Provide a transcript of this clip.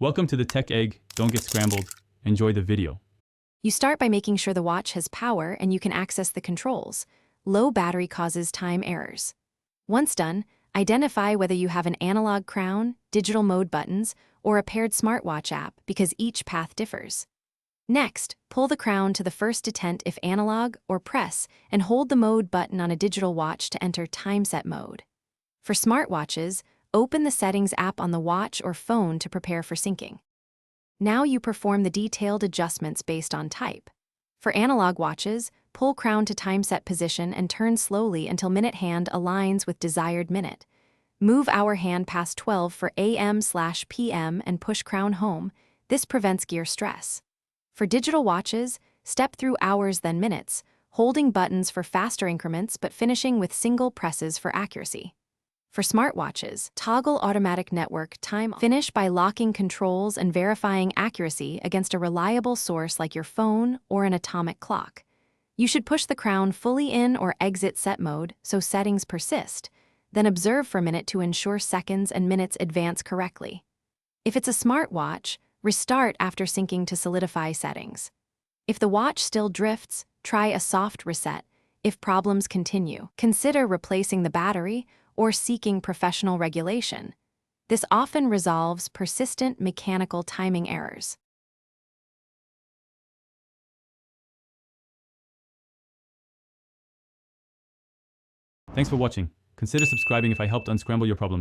Welcome to the Tech Egg. Don't get scrambled. Enjoy the video. You start by making sure the watch has power and you can access the controls. Low battery causes time errors. Once done, identify whether you have an analog crown, digital mode buttons, or a paired smartwatch app because each path differs. Next, pull the crown to the first detent if analog or press and hold the mode button on a digital watch to enter time set mode. For smartwatches, open the settings app on the watch or phone to prepare for syncing. Now you perform the detailed adjustments based on type. For analog watches, pull crown to time set position and turn slowly until minute hand aligns with desired minute. Move hour hand past 12 for AM/PM and push crown home. This prevents gear stress. For digital watches, step through hours then minutes, holding buttons for faster increments but finishing with single presses for accuracy. For smartwatches, toggle automatic network time. Finish by locking controls and verifying accuracy against a reliable source like your phone or an atomic clock. You should push the crown fully in or exit set mode so settings persist, then observe for a minute to ensure seconds and minutes advance correctly. If it's a smartwatch, restart after syncing to solidify settings. If the watch still drifts, try a soft reset. If problems continue, consider replacing the battery or seeking professional regulation. This often resolves persistent mechanical timing errors. Thanks for watching. Consider subscribing if I helped unscramble your problems.